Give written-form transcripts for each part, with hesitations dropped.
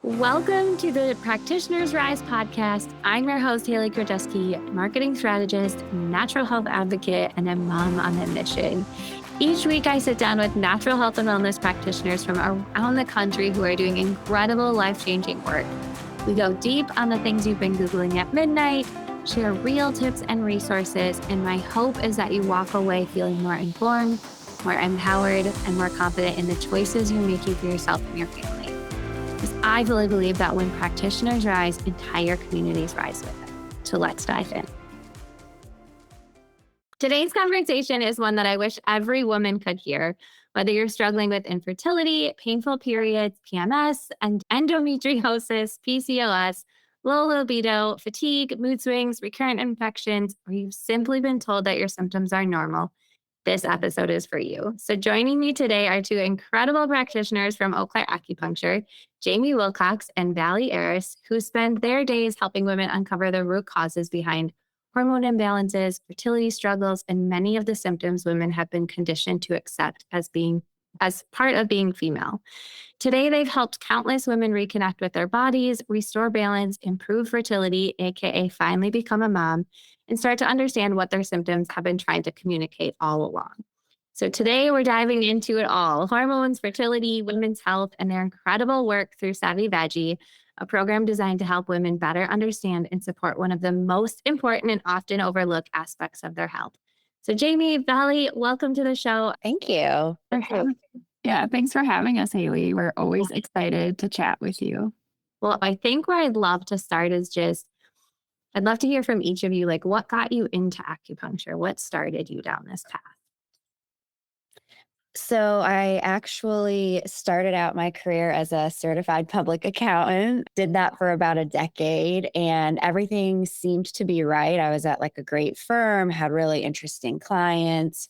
Welcome to the Practitioners Rise podcast. I'm your host, Haley Krajewski, marketing strategist, natural health advocate, and a mom on a mission. Each week, I sit down with natural health and wellness practitioners from around the country who are doing incredible life-changing work. We go deep on the things you've been Googling at midnight, share real tips and resources, and my hope is that you walk away feeling more informed, more empowered, and more confident in the choices you're making for yourself and your family. Because I fully believe that when practitioners rise, entire communities rise with them. So let's dive in. Today's conversation is one that I wish every woman could hear, whether you're struggling with infertility, painful periods, PMS, and endometriosis, PCOS, low libido, fatigue, mood swings, recurrent infections, or you've simply been told that your symptoms are normal. This episode is for you. So joining me today are two incredible practitioners from Eau Claire Acupuncture, Jamie Wilcox and Vallie, who spend their days helping women uncover the root causes behind hormone imbalances, fertility struggles, and many of the symptoms women have been conditioned to accept as part of being female. Today, they've helped countless women reconnect with their bodies, restore balance, improve fertility, aka finally become a mom, and start to understand what their symptoms have been trying to communicate all along. So today we're diving into it all: hormones, fertility, women's health, and their incredible work through Savvy Vagi, a program designed to help women better understand and support one of the most important and often overlooked aspects of their health. So Jamie, Vallie, welcome to the show. Thank you. Thanks for having us, Haley. We're always excited to chat with you. Well, I think where I'd love to start is I'd love to hear from each of you, like what got you into acupuncture? What started you down this path? So I actually started out my career as a certified public accountant, did that for about a decade, and everything seemed to be right. I was at like a great firm, had really interesting clients,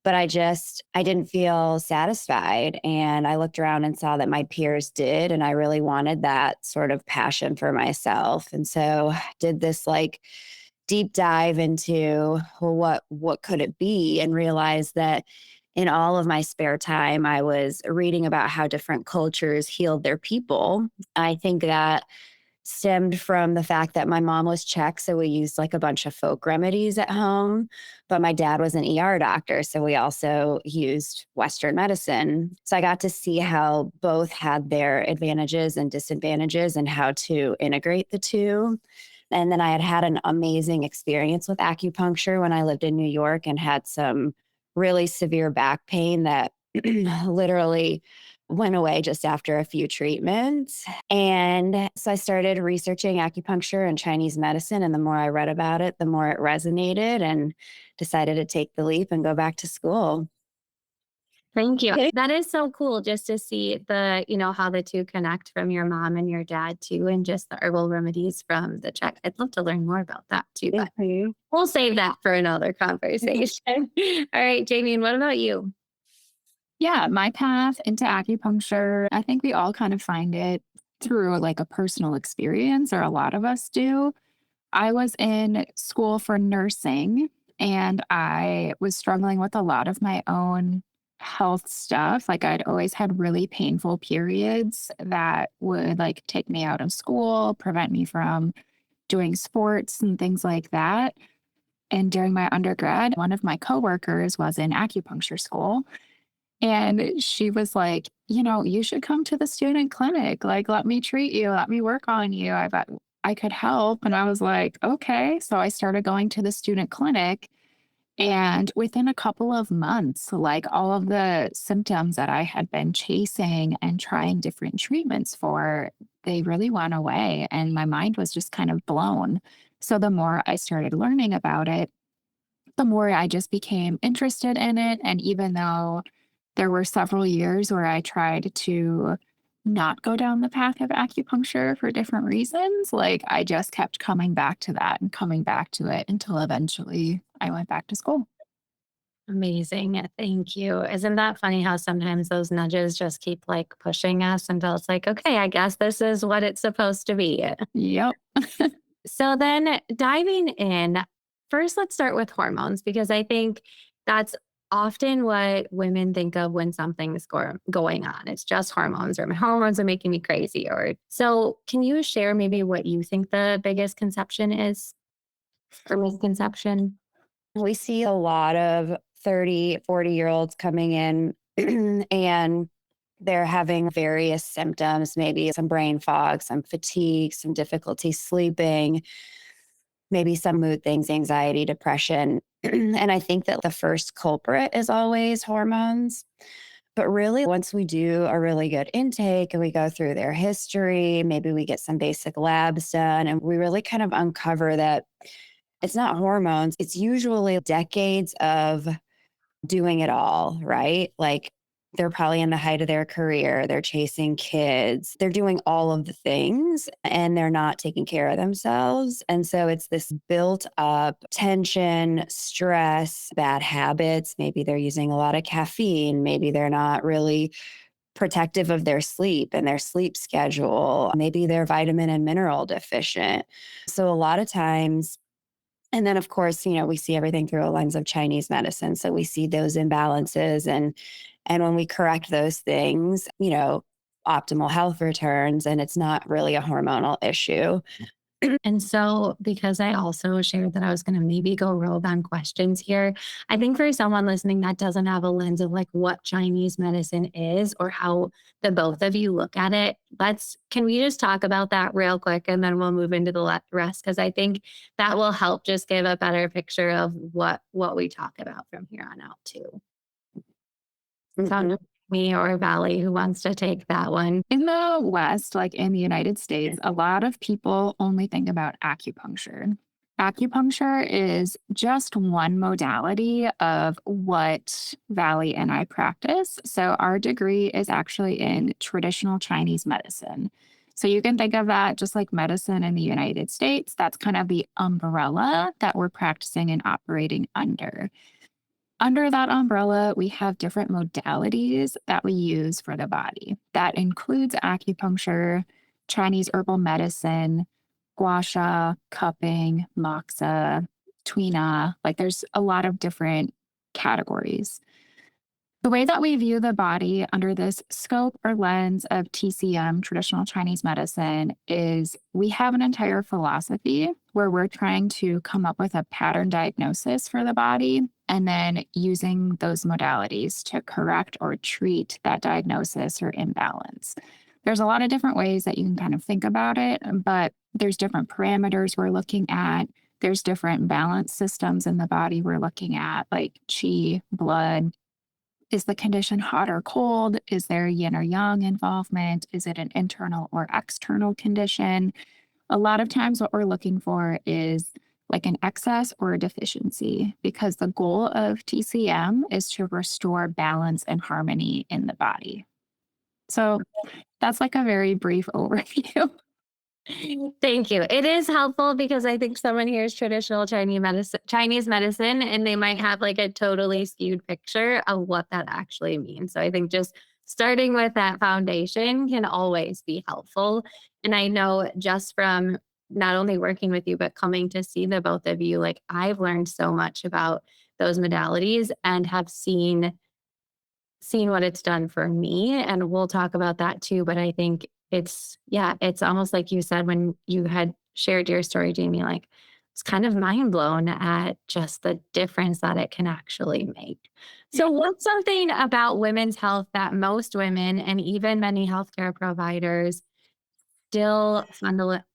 but I didn't feel satisfied. And I looked around and saw that my peers did, and I really wanted that sort of passion for myself. And so did this like deep dive into, well, what could it be, and realized that in all of my spare time, I was reading about how different cultures healed their people. I think that stemmed from the fact that my mom was Czech, so we used like a bunch of folk remedies at home, but my dad was an ER doctor, so we also used Western medicine. So I got to see how both had their advantages and disadvantages and how to integrate the two. And then I had an amazing experience with acupuncture when I lived in New York and had some really severe back pain that literally went away just after a few treatments. And so I started researching acupuncture and Chinese medicine. And the more I read about it, the more it resonated, and decided to take the leap and go back to school. Thank you. That is so cool just to see how the two connect from your mom and your dad too, and just the herbal remedies from the Czech. I'd love to learn more about that too, but we'll save that for another conversation. All right, Jamie, and what about you? Yeah, my path into acupuncture, I think we all kind of find it through like a personal experience, or a lot of us do. I was in school for nursing, and I was struggling with a lot of my own health stuff. Like I'd always had really painful periods that would like take me out of school, prevent me from doing sports and things like that. And during my undergrad, one of my coworkers was in acupuncture school. And she was like, you should come to the student clinic. Like, let me treat you. Let me work on you. I thought I could help. And I was like, okay. So I started going to the student clinic. And within a couple of months, like all of the symptoms that I had been chasing and trying different treatments for, they really went away. And my mind was just kind of blown. So the more I started learning about it, the more I just became interested in it. And even though there were several years where I tried to not go down the path of acupuncture for different reasons, like I just kept coming back to that and coming back to it until eventually I went back to school. Amazing. Thank you. Isn't that funny how sometimes those nudges just keep like pushing us until it's like, okay, I guess this is what it's supposed to be. Yep. So then diving in, first, let's start with hormones, because I think that's often what women think of when something's going on. It's just hormones, or my hormones are making me crazy. Or so, can you share maybe what you think the biggest conception is or misconception? We see a lot of 30, 40-year-olds coming in and they're having various symptoms, maybe some brain fog, some fatigue, some difficulty sleeping, maybe some mood things, anxiety, depression. And I think that the first culprit is always hormones. But really, once we do a really good intake and we go through their history, maybe we get some basic labs done, and we really kind of uncover that it's not hormones. It's usually decades of doing it all, right? Like they're probably in the height of their career, they're chasing kids, they're doing all of the things and they're not taking care of themselves. And so it's this built up tension, stress, bad habits. Maybe they're using a lot of caffeine, maybe they're not really protective of their sleep and their sleep schedule. Maybe they're vitamin and mineral deficient. So a lot of times, and then, of course, we see everything through a lens of Chinese medicine. So we see those imbalances. And when we correct those things, optimal health returns and it's not really a hormonal issue. And so, because I also shared that I was going to maybe go rogue on questions here, I think for someone listening that doesn't have a lens of like what Chinese medicine is or how the both of you look at it, can we just talk about that real quick and then we'll move into the rest? Because I think that will help just give a better picture of what we talk about from here on out too. So, me or Valley, who wants to take that one? In the West, like in the United States, a lot of people only think about acupuncture. Acupuncture is just one modality of what Vallie and I practice. So, our degree is actually in traditional Chinese medicine. So, you can think of that just like medicine in the United States. That's kind of the umbrella that we're practicing and operating under. Under that umbrella, we have different modalities that we use for the body. That includes acupuncture, Chinese herbal medicine, gua sha, cupping, moxa, tuina. Like there's a lot of different categories. The way that we view the body under this scope or lens of TCM, traditional Chinese medicine, is we have an entire philosophy where we're trying to come up with a pattern diagnosis for the body and then using those modalities to correct or treat that diagnosis or imbalance. There's a lot of different ways that you can kind of think about it, but there's different parameters we're looking at. There's different balance systems in the body we're looking at, like qi, blood. Is the condition hot or cold? Is there yin or yang involvement? Is it an internal or external condition? A lot of times, what we're looking for is like an excess or a deficiency, because the goal of TCM is to restore balance and harmony in the body. So that's like a very brief overview. Thank you. It is helpful because I think someone hears traditional Chinese medicine, and they might have like a totally skewed picture of what that actually means. So I think just starting with that foundation can always be helpful. And I know just from not only working with you, but coming to see the both of you, like I've learned so much about those modalities and have seen what it's done for me. And we'll talk about that too. But I think it's almost like you said when you had shared your story, Jamie, like it's kind of mind blown at just the difference that it can actually make. So, what's something about women's health that most women and even many healthcare providers still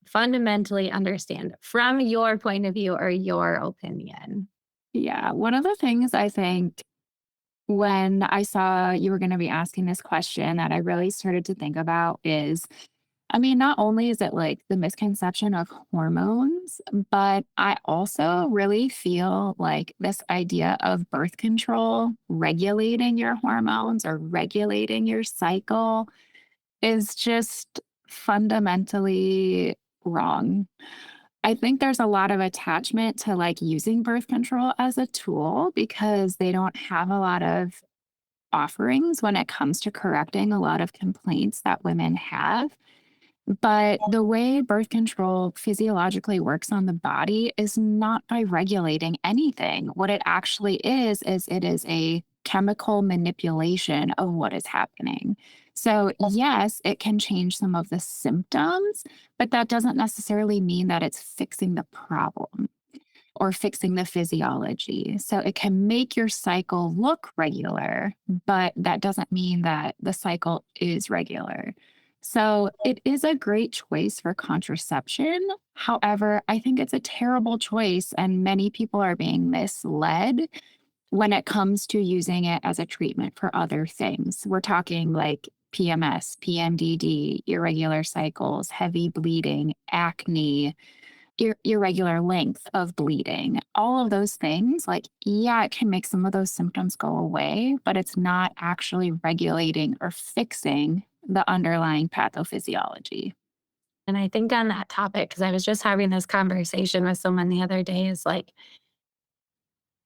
fundamentally understand from your point of view or your opinion? Yeah. One of the things I think when I saw you were going to be asking this question that I really started to think about is, I mean, not only is it like the misconception of hormones, but I also really feel like this idea of birth control, regulating your hormones or regulating your cycle is just fundamentally wrong. I think there's a lot of attachment to like using birth control as a tool because they don't have a lot of offerings when it comes to correcting a lot of complaints that women have. But the way birth control physiologically works on the body is not by regulating anything. What it actually is it is a chemical manipulation of what is happening. So, yes, it can change some of the symptoms, but that doesn't necessarily mean that it's fixing the problem or fixing the physiology. So it can make your cycle look regular, but that doesn't mean that the cycle is regular. So it is a great choice for contraception. However, I think it's a terrible choice, and many people are being misled when it comes to using it as a treatment for other things. We're talking like PMS, PMDD, irregular cycles, heavy bleeding, acne, irregular length of bleeding, all of those things, like, yeah, it can make some of those symptoms go away, but it's not actually regulating or fixing the underlying pathophysiology. And I think on that topic, because I was just having this conversation with someone the other day, is like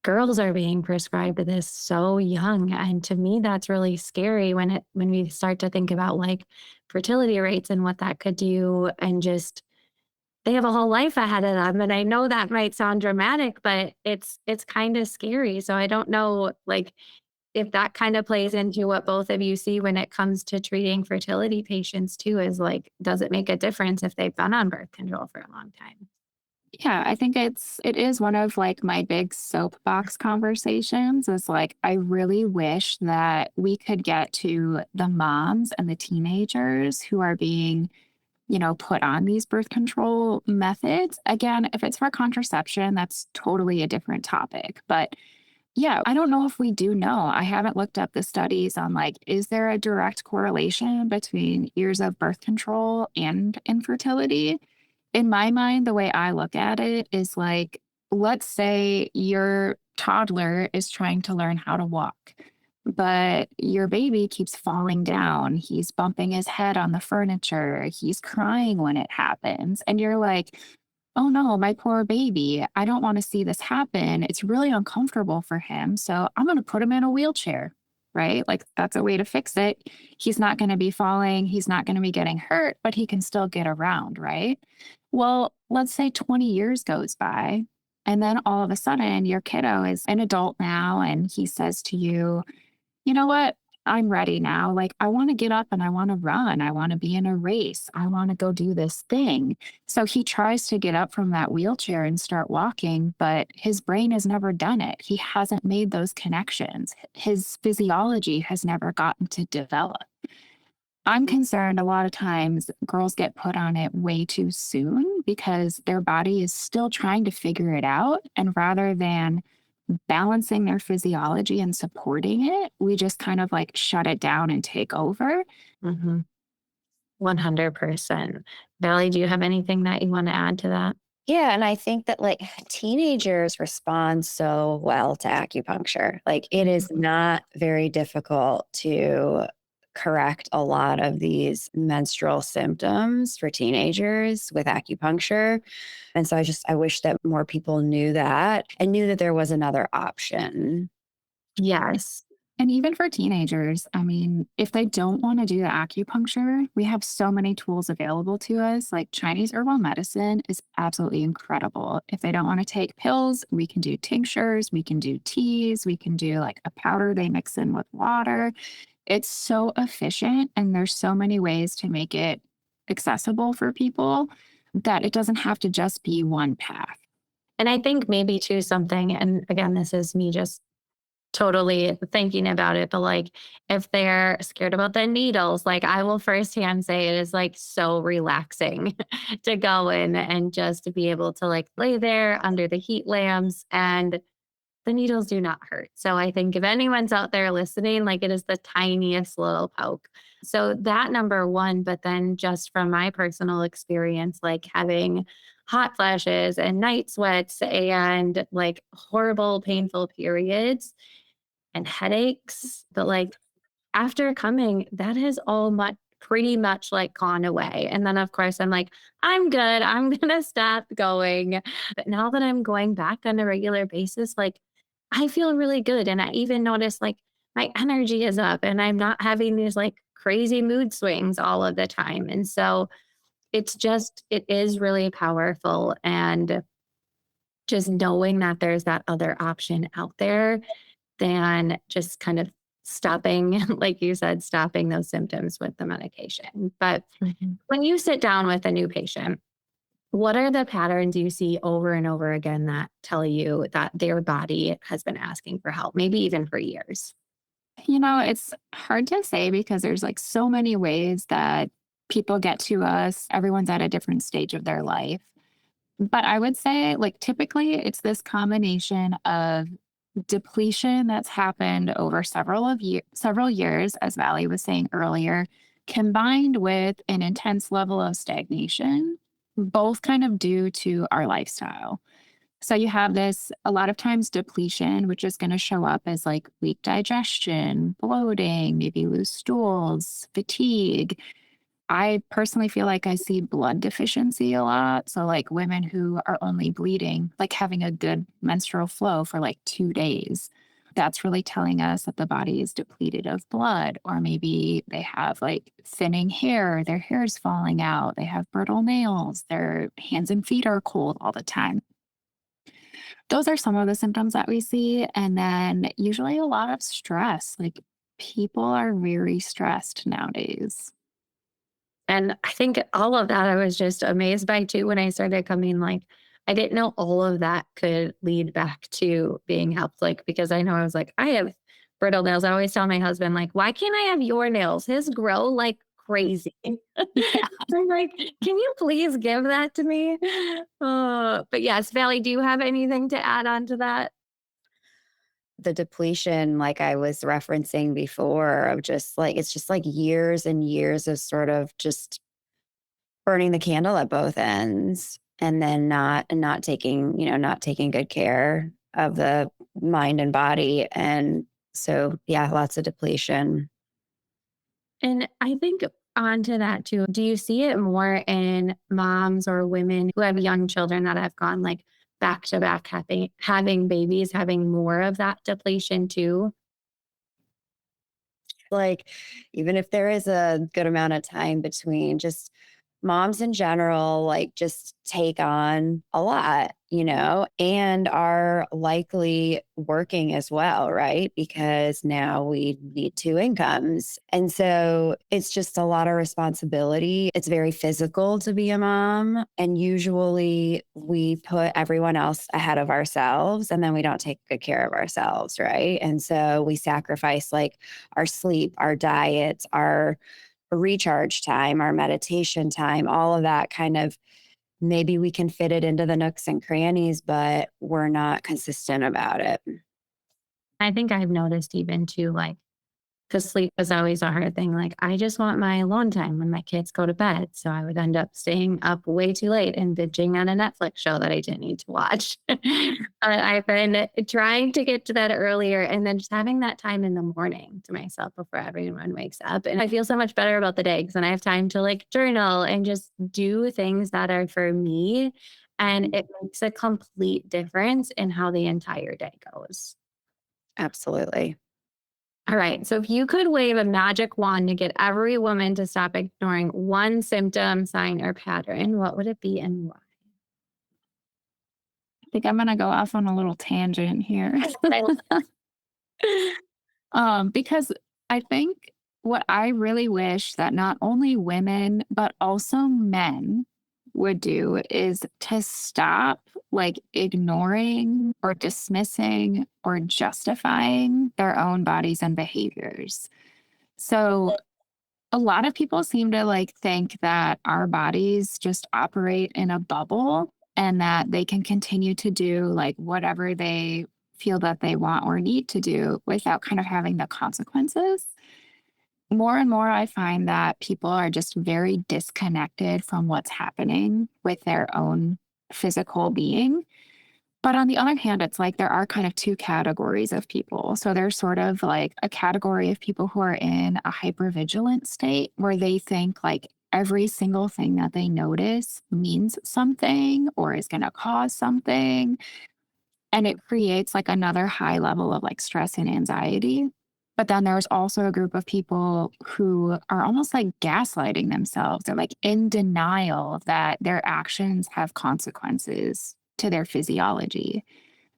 girls are being prescribed this so young. And to me, that's really scary when we start to think about like fertility rates and what that could do, and just they have a whole life ahead of them. And I know that might sound dramatic, but it's kind of scary. So I don't know like if that kind of plays into what both of you see when it comes to treating fertility patients too, is like, does it make a difference if they've been on birth control for a long time? Yeah, I think it is one of like my big soapbox conversations is like I really wish that we could get to the moms and the teenagers who are being put on these birth control methods. Again, if it's for contraception, that's totally a different topic. But yeah, I don't know if we do know. I haven't looked up the studies on like, is there a direct correlation between years of birth control and infertility? In my mind, the way I look at it is like, let's say your toddler is trying to learn how to walk, but your baby keeps falling down. He's bumping his head on the furniture. He's crying when it happens. And you're like, oh no, my poor baby. I don't want to see this happen. It's really uncomfortable for him. So I'm going to put him in a wheelchair, right? Like that's a way to fix it. He's not going to be falling. He's not going to be getting hurt, but he can still get around, right? Well, let's say 20 years goes by. And then all of a sudden, your kiddo is an adult now, and he says to you, you know what? I'm ready now. Like, I want to get up and I want to run. I want to be in a race. I want to go do this thing. So he tries to get up from that wheelchair and start walking, but his brain has never done it. He hasn't made those connections. His physiology has never gotten to develop. I'm concerned a lot of times girls get put on it way too soon because their body is still trying to figure it out. And rather than balancing their physiology and supporting it, we just kind of like shut it down and take over. Hmm. 100%. Valley, do you have anything that you want to add to that? Yeah, and I think that like teenagers respond so well to acupuncture. Like it is not very difficult to correct a lot of these menstrual symptoms for teenagers with acupuncture. And so I wish that more people knew that and knew that there was another option. Yes. And even for teenagers, I mean, if they don't want to do the acupuncture, we have so many tools available to us. Like Chinese herbal medicine is absolutely incredible. If they don't want to take pills, we can do tinctures, we can do teas, we can do like a powder they mix in with water. It's so efficient, and there's so many ways to make it accessible for people that it doesn't have to just be one path. And I think maybe too something, and again, this is me just totally thinking about it, but like if they're scared about the needles, like I will firsthand say it is like so relaxing to go in and just to be able to like lay there under the heat lamps, and the needles do not hurt. So I think if anyone's out there listening, like it is the tiniest little poke. So that number one, but then just from my personal experience, like having hot flashes and night sweats and like horrible, painful periods and headaches. But like after coming, that has all pretty much like gone away. And then of course I'm like, I'm good. I'm gonna stop going. But now that I'm going back on a regular basis, like I feel really good. And I even notice like my energy is up and I'm not having these like crazy mood swings all of the time. And so it is really powerful. And just knowing that there's that other option out there than just kind of stopping, like you said, stopping those symptoms with the medication. But Mhm. when you sit down with a new patient, what are the patterns you see over and over again that tell you that their body has been asking for help, maybe even for years? It's hard to say because there's like so many ways that people get to us. Everyone's at a different stage of their life. But I would say, like, typically it's this combination of depletion that's happened over several years, as Valley was saying earlier, combined with an intense level of stagnation, both kind of due to our lifestyle. So you have this a lot of times depletion, which is going to show up as like weak digestion, bloating, maybe loose stools, fatigue. I personally feel like I see blood deficiency a lot. So, like women who are only bleeding, like having a good menstrual flow for like 2 days. That's really telling us that the body is depleted of blood, or maybe they have like thinning hair, their hair is falling out, they have brittle nails, their hands and feet are cold all the time. Those are some of the symptoms that we see. And then usually a lot of stress. Like people are very stressed nowadays. And I think all of that I was just amazed by too when I started coming. Like, I didn't know all of that could lead back to being helped. Like, because I know I was like, I have brittle nails. I always tell my husband, like, why can't I have your nails? His grow like crazy. Yeah. I'm like, can you please give that to me? But yes, Valley, do you have anything to add on to that? The depletion, like I was referencing before, of just like, it's just like years and years of sort of just burning the candle at both ends, and then not taking, not taking good care of the mind and body. And so, yeah, lots of depletion. And I think onto that too, do you see it more in moms or women who have young children that have gone like back to back having babies, having more of that depletion too? Like, even if there is a good amount of time between, just moms in general, like, just take on a lot, and are likely working as well, right? Because now we need two incomes. And so it's just a lot of responsibility. It's very physical to be a mom. And usually we put everyone else ahead of ourselves, and then we don't take good care of ourselves, right? And so we sacrifice like our sleep, our diet, our recharge time, our meditation time, all of that kind of, maybe we can fit it into the nooks and crannies, but we're not consistent about it. I think I've noticed even too, like, because sleep is always a hard thing. Like, I just want my alone time when my kids go to bed. So I would end up staying up way too late and binging on a Netflix show that I didn't need to watch. I've been trying to get to that earlier and then just having that time in the morning to myself before everyone wakes up. And I feel so much better about the day because then I have time to like journal and just do things that are for me. And it makes a complete difference in how the entire day goes. Absolutely. All right. So if you could wave a magic wand to get every woman to stop ignoring one symptom, sign, or pattern, what would it be and why? I think I'm going to go off on a little tangent here. I love Because I think what I really wish that not only women, but also men would do is to stop like ignoring or dismissing or justifying their own bodies and behaviors. So a lot of people seem to like think that our bodies just operate in a bubble and that they can continue to do like whatever they feel that they want or need to do without kind of having the consequences. More and more, I find that people are just very disconnected from what's happening with their own physical being. But on the other hand, it's like there are kind of two categories of people. So there's sort of like a category of people who are in a hypervigilant state where they think like every single thing that they notice means something or is going to cause something. And it creates like another high level of like stress and anxiety. But then there's also a group of people who are almost like gaslighting themselves. They're like in denial that their actions have consequences to their physiology.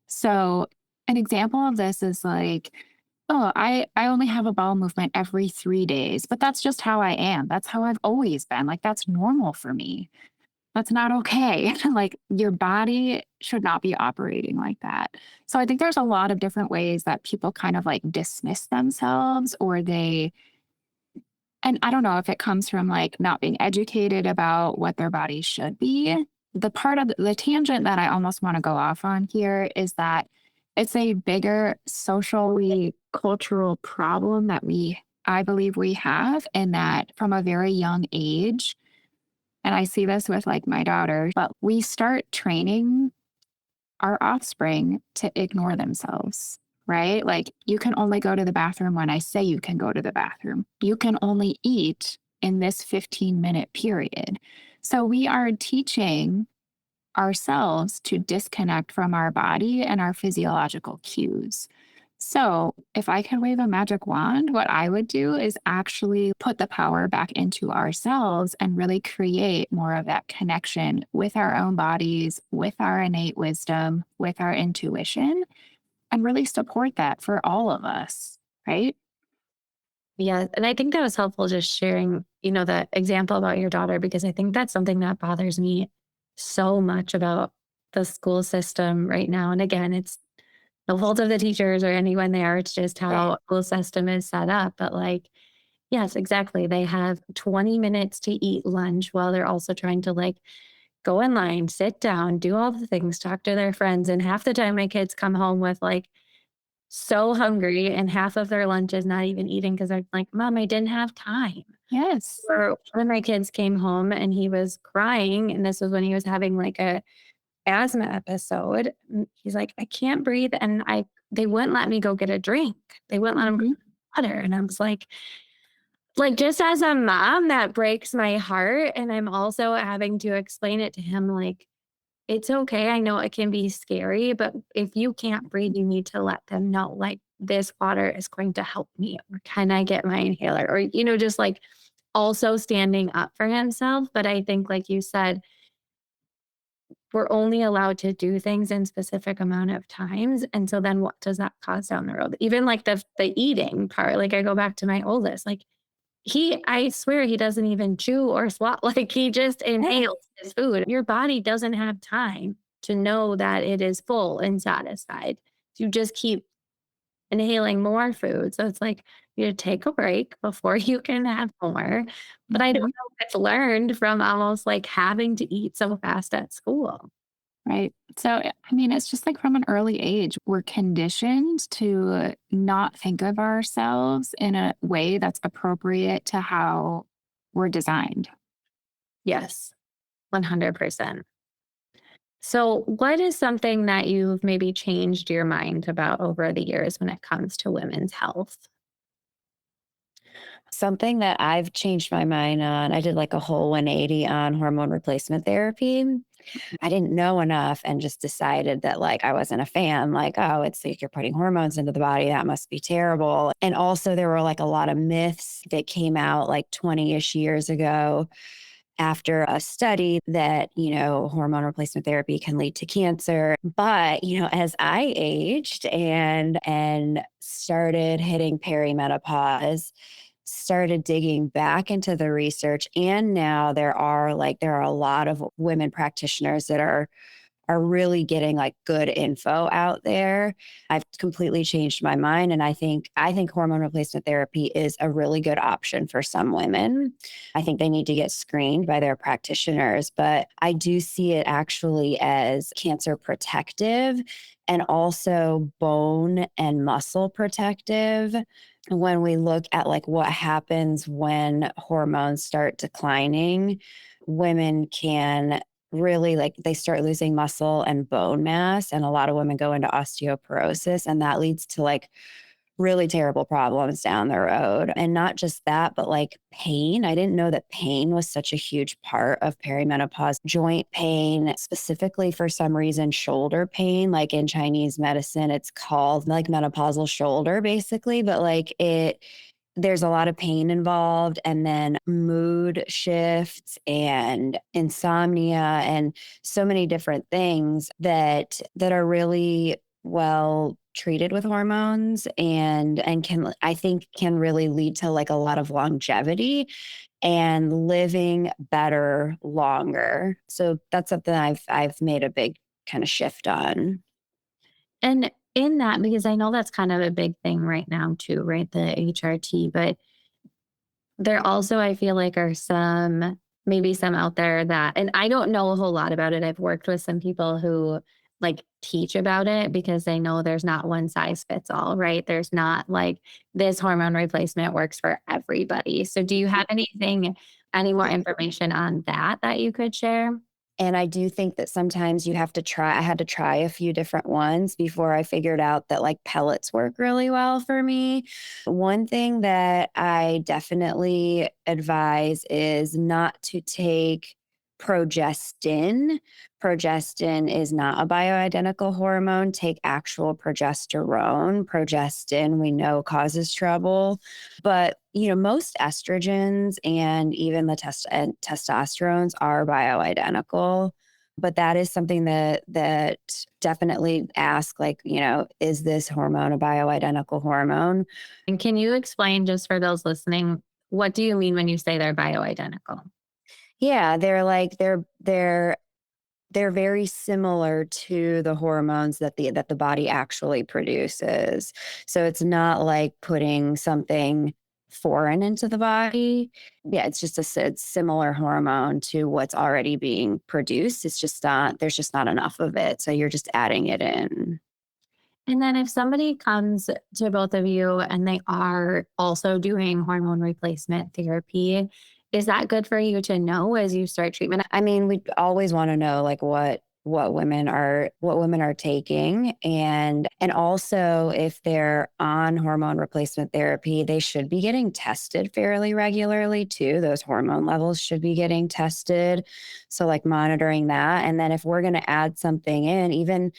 So an example of this is like, oh, I only have a bowel movement every 3 days, but that's just how I am. That's how I've always been. Like, that's normal for me. That's not okay. Like, your body should not be operating like that. So I think there's a lot of different ways that people kind of like dismiss themselves and I don't know if it comes from like not being educated about what their body should be. The part of the tangent that I almost want to go off on here is that it's a bigger socially cultural problem that I believe we have, and that from a very young age, and I see this with like my daughter, but we start training our offspring to ignore themselves, right? Like, you can only go to the bathroom when I say you can go to the bathroom. You can only eat in this 15-minute period. So we are teaching ourselves to disconnect from our body and our physiological cues. So, if I could wave a magic wand, what I would do is actually put the power back into ourselves and really create more of that connection with our own bodies, with our innate wisdom, with our intuition, and really support that for all of us, right? Yeah. And I think that was helpful just sharing, the example about your daughter, because I think that's something that bothers me so much about the school system right now. And again, it's no fault of the teachers or anyone there. It's just Right. how school system is set up. But like, yes, exactly. They have 20 minutes to eat lunch while they're also trying to like go in line, sit down, do all the things, talk to their friends. And half the time my kids come home with like so hungry and half of their lunch is not even eating because they're like, Mom, I didn't have time. Yes. Or one of my kids came home and he was crying. And this was when he was having like a asthma episode. He's like, I can't breathe. And they wouldn't let me go get a drink. They wouldn't let him go Mhm. get water. And I was like, just as a mom, that breaks my heart. And I'm also having to explain it to him, like, it's okay. I know it can be scary, but if you can't breathe, you need to let them know, like, this water is going to help me, or can I get my inhaler? Or, just like also standing up for himself. But I think, like you said, we're only allowed to do things in specific amount of times. And so then what does that cause down the road? Even like the eating part, like I go back to my oldest, like I swear he doesn't even chew or swallow. Like he just inhales his food. Your body doesn't have time to know that it is full and satisfied. You just keep inhaling more food. So it's like you take a break before you can have more. But I don't Mhm. know if it's learned from almost like having to eat so fast at school. Right. So, I mean, it's just like from an early age, we're conditioned to not think of ourselves in a way that's appropriate to how we're designed. Yes, 100%. So, what is something that you've maybe changed your mind about over the years when it comes to women's health? Something that I've changed my mind on, I did like a whole 180 on hormone replacement therapy. I didn't know enough and just decided that like I wasn't a fan. Like, oh, it's like you're putting hormones into the body. That must be terrible. And also, there were like a lot of myths that came out like 20-ish years ago after a study that, hormone replacement therapy can lead to cancer. But, as I aged and started hitting perimenopause, started digging back into the research, and now there are a lot of women practitioners that are really getting like good info out there. I've completely changed my mind, and I think hormone replacement therapy is a really good option for some women. I think they need to get screened by their practitioners, but I do see it actually as cancer protective and also bone and muscle protective. When we look at like what happens when hormones start declining, women can really like they start losing muscle and bone mass, and a lot of women go into osteoporosis, and that leads to like really terrible problems down the road. And not just that, but like pain. I didn't know that pain was such a huge part of perimenopause. Joint pain, specifically for some reason, shoulder pain. Like in Chinese medicine, it's called like menopausal shoulder, basically. But like there's a lot of pain involved, and then mood shifts and insomnia and so many different things that are really well treated with hormones and can, I think, can really lead to like a lot of longevity and living better longer. So that's something I've made a big kind of shift on. And in that, because I know that's kind of a big thing right now too, right? The HRT, but there also, I feel like, are maybe some out there that, and I don't know a whole lot about it. I've worked with some people who like teach about it because they know there's not one size fits all, right? There's not like this hormone replacement works for everybody. So do you have any more information on that you could share? And I do think that sometimes you have to try. I had to try a few different ones before I figured out that like pellets work really well for me. One thing that I definitely advise is not to take progestin. Progestin is not a bioidentical hormone. Take actual progesterone. Progestin, we know, causes trouble. But, most estrogens and even the testosterones are bioidentical. But that is something that definitely ask, like, is this hormone a bioidentical hormone? And can you explain, just for those listening, what do you mean when you say they're bioidentical? Yeah, they're very similar to the hormones that the body actually produces. So it's not like putting something foreign into the body. Yeah, it's just it's similar hormone to what's already being produced. It's just not, there's just not enough of it. So you're just adding it in. And then if somebody comes to both of you and they are also doing hormone replacement therapy, is that good for you to know as you start treatment? I mean, we always want to know like what women are taking, and also if they're on hormone replacement therapy, they should be getting tested fairly regularly too. Those hormone levels should be getting tested. So like monitoring that. And then if we're going to add something in, even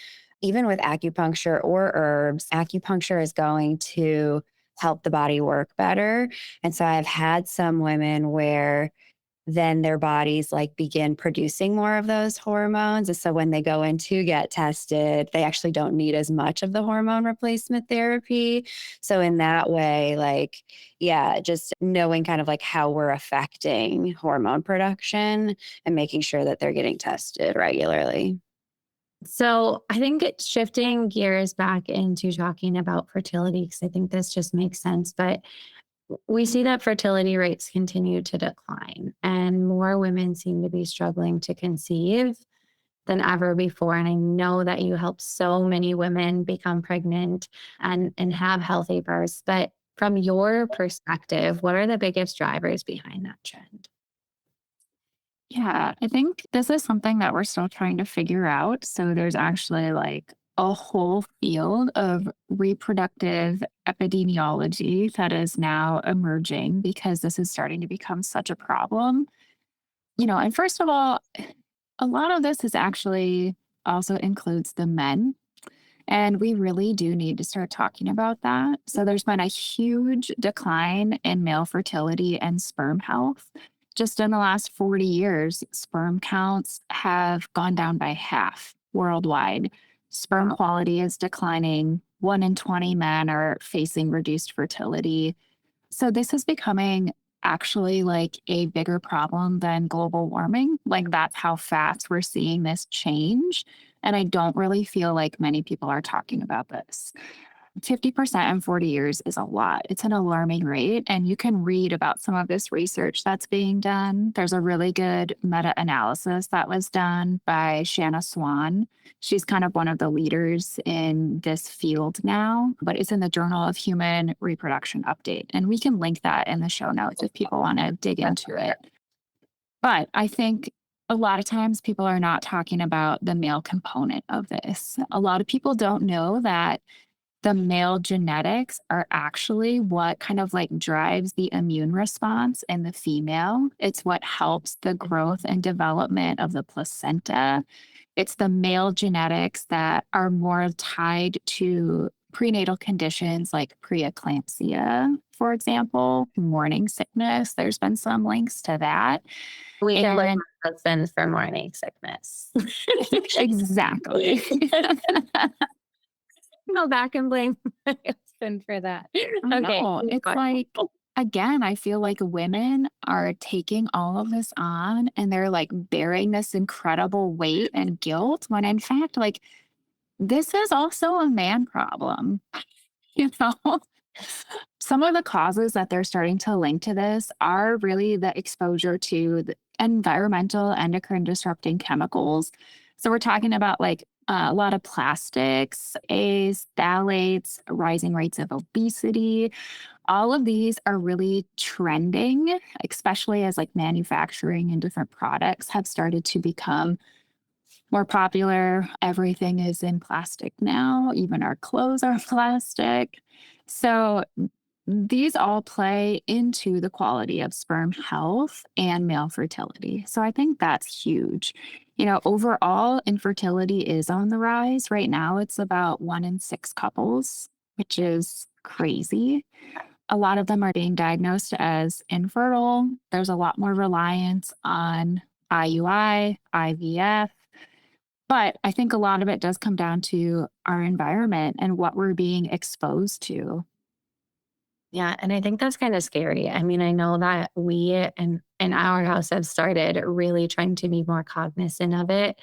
with acupuncture or herbs, acupuncture is going to help the body work better. And so I've had some women where then their bodies like begin producing more of those hormones. And so when they go in to get tested, they actually don't need as much of the hormone replacement therapy. So in that way, like, yeah, just knowing kind of like how we're affecting hormone production and making sure that they're getting tested regularly. So I think it's shifting gears back into talking about fertility, because I think this just makes sense. But we see that fertility rates continue to decline, and more women seem to be struggling to conceive than ever before. And I know that you help so many women become pregnant and have healthy births. But from your perspective, what are the biggest drivers behind that trend? Yeah, I think this is something that we're still trying to figure out. So there's actually like a whole field of reproductive epidemiology that is now emerging because this is starting to become such a problem. And first of all, a lot of this is actually also includes the men. And we really do need to start talking about that. So there's been a huge decline in male fertility and sperm health. Just in the last 40 years, sperm counts have gone down by half worldwide. Sperm quality is declining. 1 in 20 men are facing reduced fertility. So this is becoming actually like a bigger problem than global warming. Like that's how fast we're seeing this change. And I don't really feel like many people are talking about this. 50% in 40 years is a lot. It's an alarming rate. And you can read about some of this research that's being done. There's a really good meta analysis that was done by Shanna Swan. She's kind of one of the leaders in this field now, but it's in the Journal of Human Reproduction Update. And we can link that in the show notes if people want to dig into it. But I think a lot of times people are not talking about the male component of this. A lot of people don't know that the male genetics are actually what kind of like drives the immune response in the female. It's what helps the growth and development of the placenta. It's the male genetics that are more tied to prenatal conditions like preeclampsia, for example, morning sickness. There's been some links to that. We can look And at husbands for morning sickness. exactly. Go back and blame my husband for that. Okay. No, it's like, again, I feel like women are taking all of this on and they're like bearing this incredible weight and guilt when in fact, like, this is also a man problem. You know, some of the causes that they're starting to link to this are really the exposure to the environmental endocrine disrupting chemicals. So we're talking about like a lot of plastics, A's, phthalates, rising rates of obesity. All of these are really trending, especially as like manufacturing and different products have started to become more popular. Everything is in plastic now. Even our clothes are plastic. So these all play into the quality of sperm health and male fertility. So I think that's huge. You know, overall, infertility is on the rise. Right now, it's about 1 in 6 couples, which is crazy. A lot of them are being diagnosed as infertile. There's a lot more reliance on IUI, IVF. But I think a lot of it does come down to our environment and what we're being exposed to. Yeah, and I think that's kind of scary. I mean, I know that we in our house have started really trying to be more cognizant of it.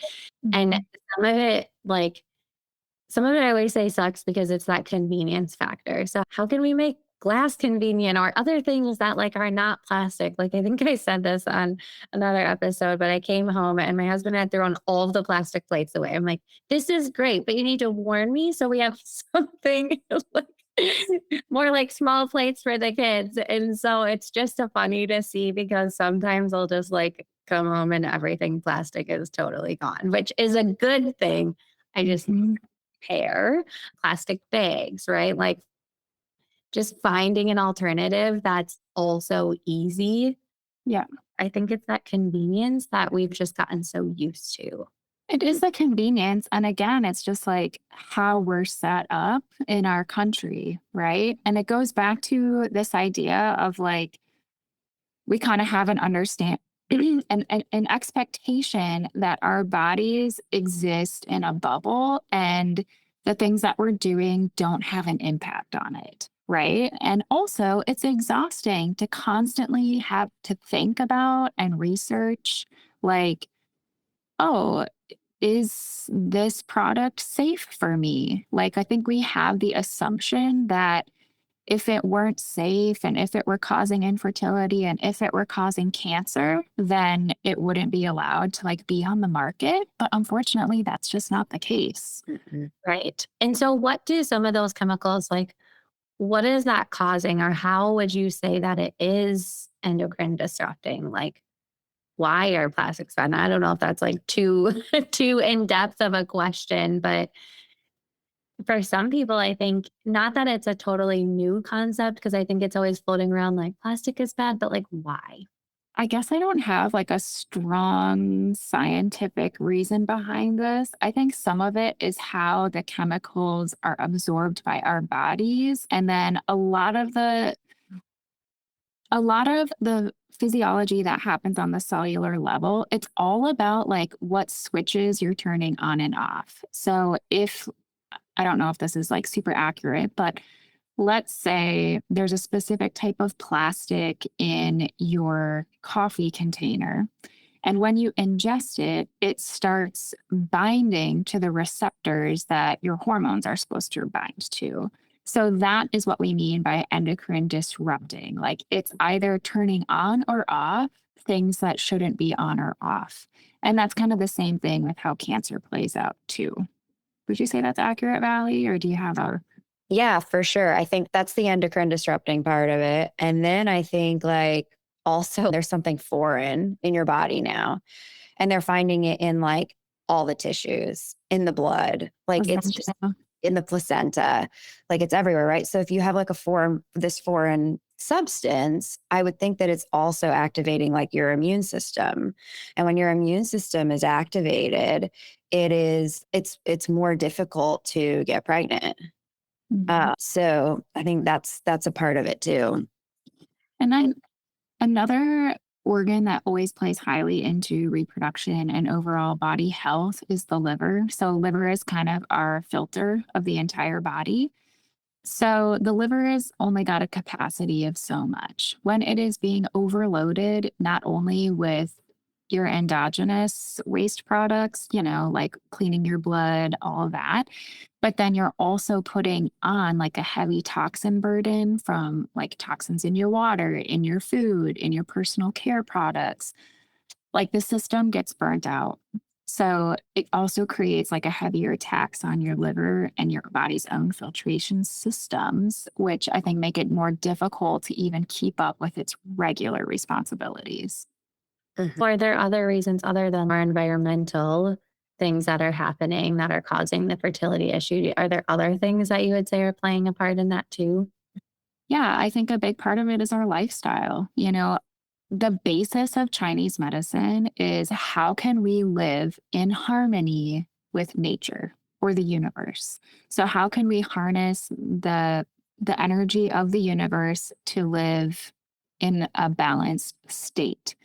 And Mhm. some of it, like some of it I always say sucks because it's that convenience factor. So how can we make glass convenient or other things that like are not plastic? Like I think I said this on another episode, but I came home and my husband had thrown all of the plastic plates away. I'm like, this is great, but you need to warn me so we have something like more like small plates for the kids. And so it's just a funny to see because sometimes I'll just like come home and everything plastic is totally gone, which is a good thing. I just Mhm. pair plastic bags, right? Like just finding an alternative that's also easy. Yeah. I think it's that convenience that we've just gotten so used to. It is the convenience. And again, it's just like how we're set up in our country, right? And it goes back to this idea of like, we kind of have an understand an expectation that our bodies exist in a bubble and the things that we're doing don't have an impact on it. Right. And also, it's exhausting to constantly have to think about and research, like, oh, is this product safe for me? Like, I think we have the assumption that if it weren't safe and if it were causing infertility and if it were causing cancer, then it wouldn't be allowed to like be on the market. But unfortunately, that's just not the case. Right. And so, what do some of those chemicals like? What is that causing, or how would you say that it is endocrine disrupting? Like, why are plastics bad? And I don't know if that's like too too in depth of a question, but for some people, I think not that it's a totally new concept because I think it's always floating around like plastic is bad, but like why? I guess I don't have like a strong scientific reason behind this. I think some of it is how the chemicals are absorbed by our bodies. And then a lot of the physiology that happens on the cellular level, it's all about like what switches you're turning on and off. So if I don't know if this is like super accurate, but let's say there's a specific type of plastic in your coffee container. And when you ingest it, it starts binding to the receptors that your hormones are supposed to bind to. So that is what we mean by endocrine disrupting. Like it's either turning on or off things that shouldn't be on or off. And that's kind of the same thing with how cancer plays out too. Would you say that's accurate, Valley? Or do you have a Yeah, for sure. I think that's the endocrine disrupting part of it. And then I think like also there's something foreign in your body now. And they're finding it in like all the tissues, in the blood. Like it's just placental? in the placenta, like it's everywhere, right? So if you have like this foreign substance, I would think that it's also activating like your immune system. And when your immune system is activated, it's more difficult to get pregnant. So I think that's a part of it too. And then another organ that always plays highly into reproduction and overall body health is the liver. So, liver is kind of our filter of the entire body. So, the liver has only got a capacity of so much. When it is being overloaded, not only with your endogenous waste products, like cleaning your blood, all of that, but then you're also putting on like a heavy toxin burden from like toxins in your water, in your food, in your personal care products. Like the system gets burnt out. So it also creates like a heavier tax on your liver and your body's own filtration systems, which I think make it more difficult to even keep up with its regular responsibilities. Are there other reasons other than our environmental things that are happening that are causing the fertility issue? Are there other things that you would say are playing a part in that too? Yeah, I think a big part of it is our lifestyle. The basis of Chinese medicine is how can we live in harmony with nature or the universe? So how can we harness the energy of the universe to live in a balanced state?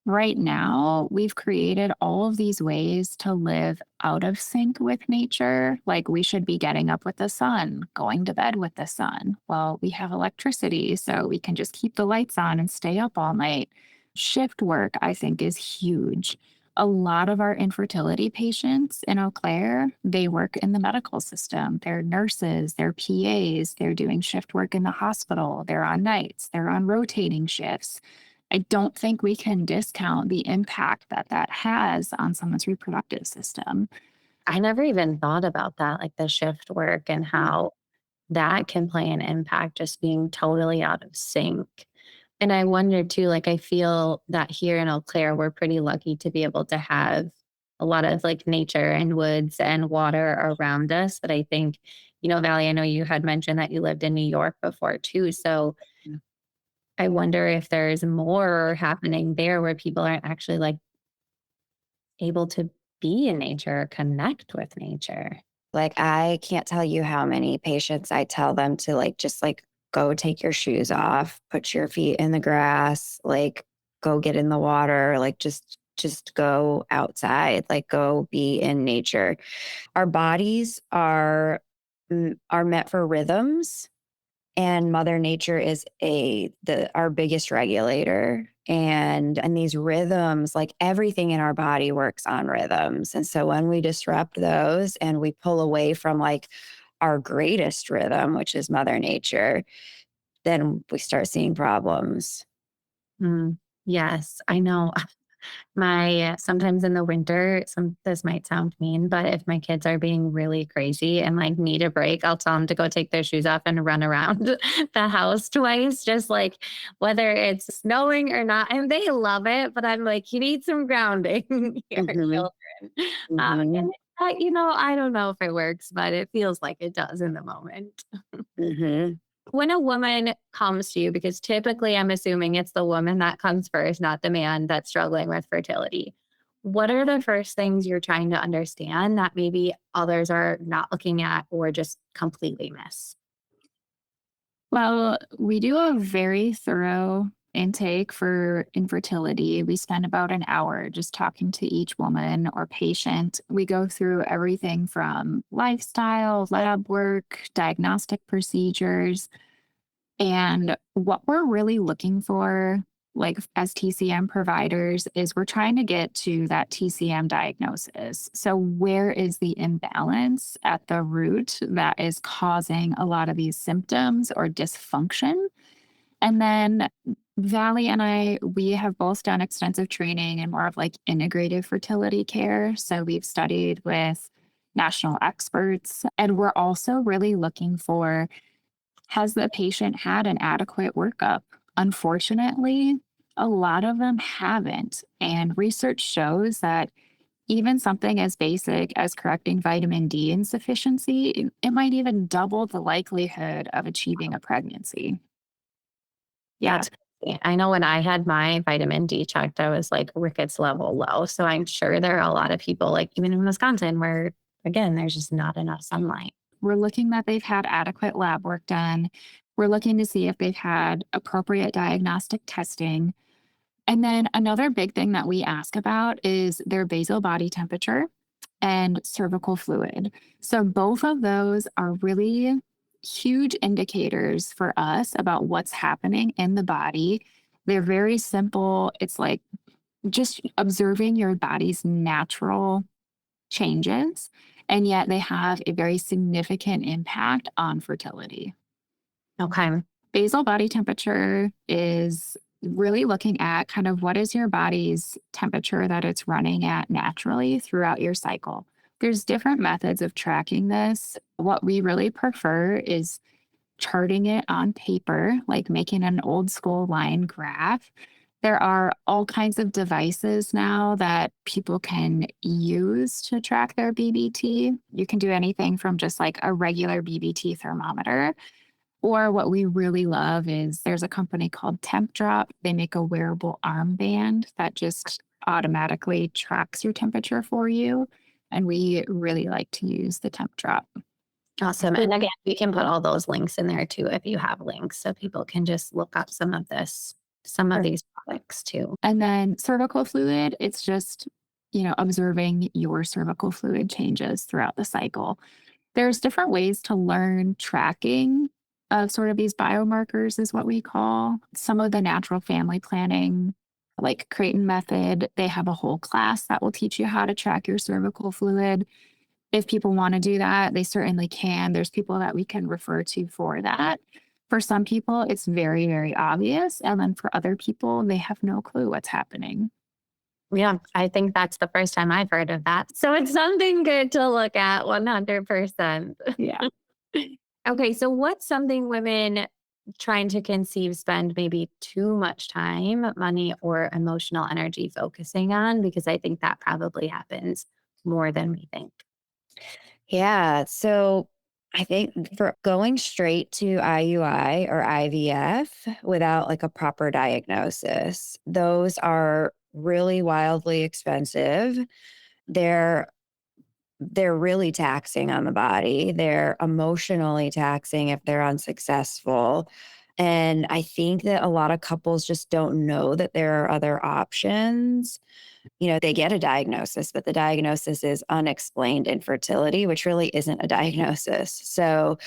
Right now, we've created all of these ways to live out of sync with nature. Like we should be getting up with the sun, going to bed with the sun. Well, we have electricity, so we can just keep the lights on and stay up all night. Shift work, I think, is huge. A lot of our infertility patients in Eau Claire, they work in the medical system. They're nurses, they're PAs, they're doing shift work in the hospital, they're on nights, they're on rotating shifts. I don't think we can discount the impact that that has on someone's reproductive system. I never even thought about that, like the shift work and how that can play an impact just being totally out of sync. And I wonder too, like I feel that here in Eau Claire, we're pretty lucky to be able to have a lot of like nature and woods and water around us. But I think, Vallie, I know you had mentioned that you lived in New York before too. So I wonder if there's more happening there where people aren't actually like able to be in nature or connect with nature. Like I can't tell you how many patients I tell them to like just like go take your shoes off, put your feet in the grass, like go get in the water, like just go outside, like go be in nature. Our bodies are meant for rhythms, and mother nature is our biggest regulator, and these rhythms, like everything in our body works on rhythms. And so when we disrupt those and we pull away from like our greatest rhythm, which is mother nature, then we start seeing problems. Yes, I know. Sometimes in the winter, this might sound mean, but if my kids are being really crazy and like need a break, I'll tell them to go take their shoes off and run around the house twice, just like whether it's snowing or not. And they love it, but I'm like, you need some grounding here, Mhm. children. Mhm. And I don't know if it works, but it feels like it does in the moment. Mhm. When a woman comes to you, because typically I'm assuming it's the woman that comes first, not the man that's struggling with fertility. What are the first things you're trying to understand that maybe others are not looking at or just completely miss? Well, we do a very thorough intake for infertility. We spend about an hour just talking to each woman or patient. We go through everything from lifestyle, lab work, diagnostic procedures. And what we're really looking for, like as TCM providers, is we're trying to get to that TCM diagnosis. So, where is the imbalance at the root that is causing a lot of these symptoms or dysfunction? And then Vallie and I, we have both done extensive training in more of like integrative fertility care. So, we've studied with national experts, and we're also really looking for, has the patient had an adequate workup? Unfortunately, a lot of them haven't. And research shows that Even something as basic as correcting vitamin D insufficiency, it might even double the likelihood of achieving a pregnancy. Yeah. That's crazy. I know when I had my vitamin D checked, I was like rickets level low. So I'm sure there are a lot of people, like even in Wisconsin, where again, there's just not enough sunlight. We're looking that they've had adequate lab work done. We're looking to see if they've had appropriate diagnostic testing. And then another big thing that we ask about is their basal body temperature and cervical fluid. So both of those are really huge indicators for us about what's happening in the body. They're very simple. It's like just observing your body's natural changes, and yet they have a very significant impact on fertility. Okay. Basal body temperature is really looking at kind of what is your body's temperature that it's running at naturally throughout your cycle. There's different methods of tracking this. What we really prefer is charting it on paper, like making an old school line graph. There are all kinds of devices now that people can use to track their BBT. You can do anything from just like a regular BBT thermometer, or what we really love is there's a company called Temp Drop. They make a wearable armband that just automatically tracks your temperature for you. And we really like to use the Temp Drop. Awesome. And again, we can put all those links in there too if you have links so people can just look up some of these products too. And then cervical fluid, it's just, observing your cervical fluid changes throughout the cycle. There's different ways to learn tracking of sort of these biomarkers, is what we call some of the natural family planning, like Creighton method. They have a whole class that will teach you how to track your cervical fluid. If people want to do that, they certainly can. There's people that we can refer to for that. For some people, it's very, very obvious. And then for other people, they have no clue what's happening. Yeah, I think that's the first time I've heard of that. So it's something good to look at 100%. Yeah. Okay, so what's something women trying to conceive spend maybe too much time, money, or emotional energy focusing on? Because I think that probably happens more than we think. Yeah. So I think for going straight to IUI or IVF without like a proper diagnosis, those are really wildly expensive. They're they're really taxing on the body. They're emotionally taxing if they're unsuccessful. And I think that a lot of couples just don't know that there are other options. They get a diagnosis, but the diagnosis is unexplained infertility, which really isn't a diagnosis. So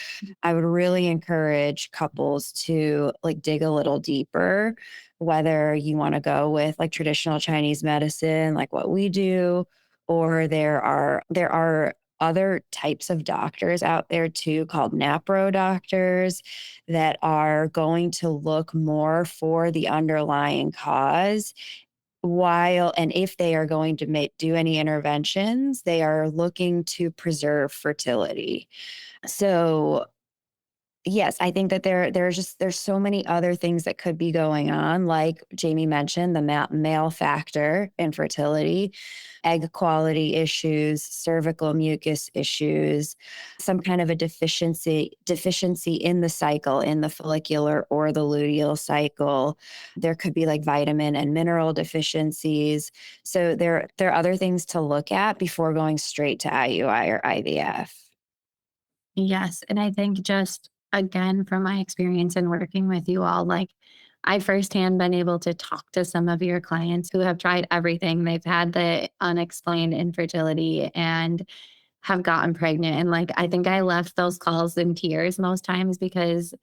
I would really encourage couples to like dig a little deeper, whether you want to go with like traditional Chinese medicine, like what we do, or there are other types of doctors out there too called NAPRO doctors that are going to look more for the underlying cause while and if they are going to do any interventions, they are looking to preserve fertility. So yes, I think that there's so many other things that could be going on, like Jamie mentioned, the male factor, infertility, egg quality issues, cervical mucus issues, some kind of a deficiency in the cycle, in the follicular or the luteal cycle. There could be like vitamin and mineral deficiencies. So there are other things to look at before going straight to IUI or IVF. Yes. And I think just again, from my experience in working with you all, like I firsthand been able to talk to some of your clients who have tried everything. They've had the unexplained infertility and have gotten pregnant. And like, I think I left those calls in tears most times because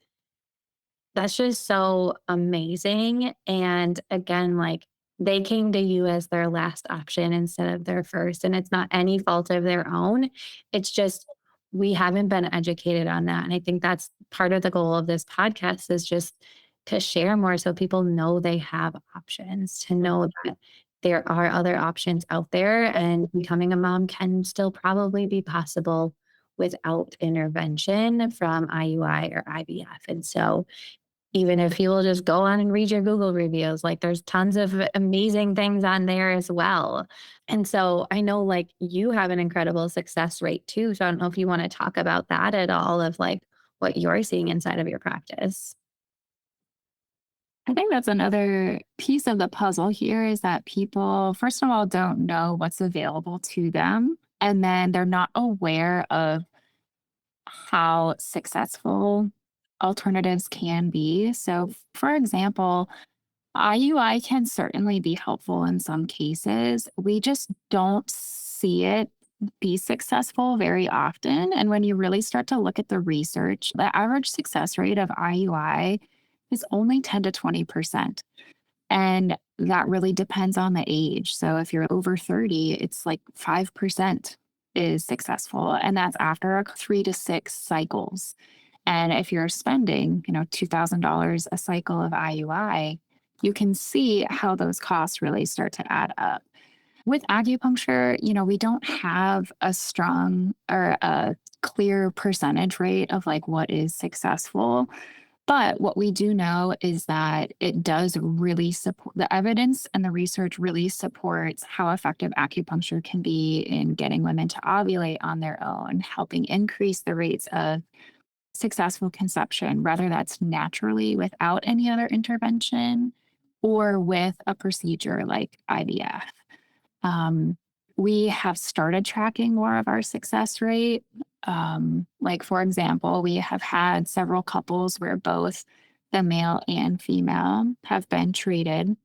that's just so amazing. And again, like they came to you as their last option instead of their first. And it's not any fault of their own. It's just we haven't been educated on that. And I think that's part of the goal of this podcast is just to share more so people know they have options, to know that there are other options out there and becoming a mom can still probably be possible without intervention from IUI or IVF. And so Even if you will just go on and read your Google reviews, like there's tons of amazing things on there as well. And so I know like you have an incredible success rate too. So I don't know if you want to talk about that at all of like what you're seeing inside of your practice. I think that's another piece of the puzzle here is that people, first of all, don't know what's available to them. And then they're not aware of how successful alternatives can be. So, for example, IUI can certainly be helpful in some cases. We just don't see it be successful very often. And when you really start to look at the research, the average success rate of IUI is only 10 to 20%. And that really depends on the age. So if you're over 30, it's like 5% is successful. And that's after 3 to 6 cycles. And if you're spending, $2,000 a cycle of IUI, you can see how those costs really start to add up. With acupuncture, we don't have a strong or a clear percentage rate of like what is successful. But what we do know is that it does really support the evidence and the research really supports how effective acupuncture can be in getting women to ovulate on their own, helping increase the rates of successful conception, whether that's naturally without any other intervention or with a procedure like IVF. Um, we have started tracking more of our success rate. Like, for example, we have had several couples where both the male and female have been treated.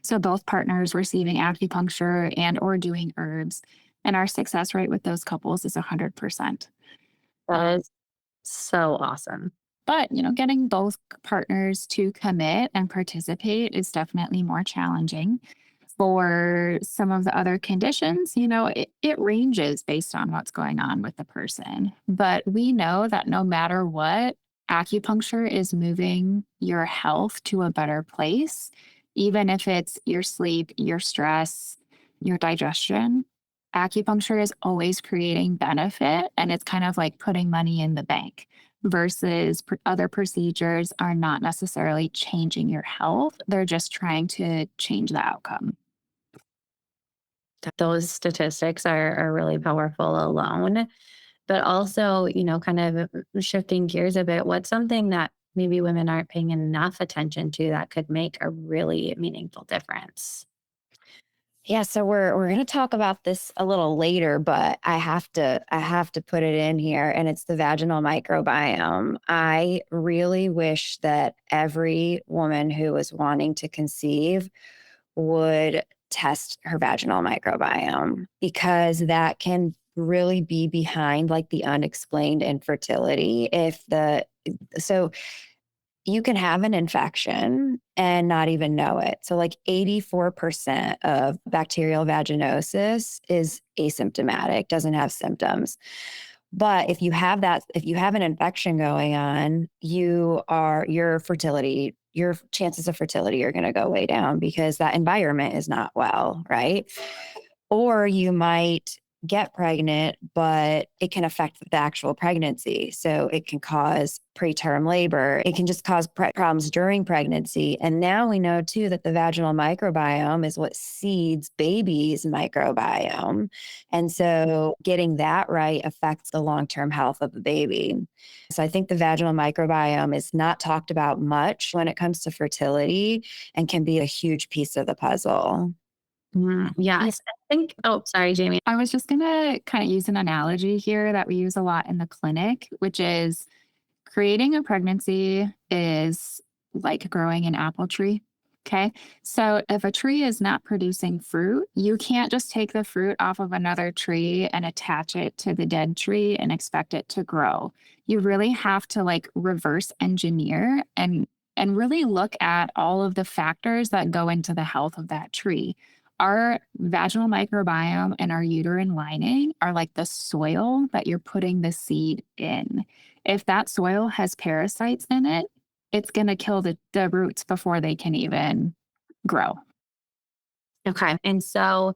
So both partners receiving acupuncture and or doing herbs. And our success rate with those couples is 100%. That is so awesome. But, getting both partners to commit and participate is definitely more challenging. For some of the other conditions, it ranges based on what's going on with the person. But we know that no matter what, acupuncture is moving your health to a better place, even if it's your sleep, your stress, your digestion. Acupuncture is always creating benefit and it's kind of like putting money in the bank versus other procedures are not necessarily changing your health. They're just trying to change the outcome. Those statistics are really powerful alone. But also, kind of shifting gears a bit, what's something that maybe women aren't paying enough attention to that could make a really meaningful difference? Yeah, so we're going to talk about this a little later, but I have to put it in here, and it's the vaginal microbiome. I really wish that every woman who was wanting to conceive would test her vaginal microbiome because that can really be behind like the unexplained infertility. So you can have an infection and not even know it. So, like 84% of bacterial vaginosis is asymptomatic, doesn't have symptoms. But if you have an infection going on, your chances of fertility are going to go way down because that environment is not well, right? Or you might get pregnant, but it can affect the actual pregnancy. So it can cause preterm labor. It can just cause problems during pregnancy. And now we know too that the vaginal microbiome is what seeds babies' microbiome. And so getting that right affects the long-term health of the baby. So I think the vaginal microbiome is not talked about much when it comes to fertility and can be a huge piece of the puzzle. Yes. I think, oh, sorry, Jamie. I was just going to kind of use an analogy here that we use a lot in the clinic, which is creating a pregnancy is like growing an apple tree. Okay. So if a tree is not producing fruit, you can't just take the fruit off of another tree and attach it to the dead tree and expect it to grow. You really have to like reverse engineer and really look at all of the factors that go into the health of that tree. Our vaginal microbiome and our uterine lining are like the soil that you're putting the seed in. If that soil has parasites in it, it's going to kill the roots before they can even grow. Okay. And so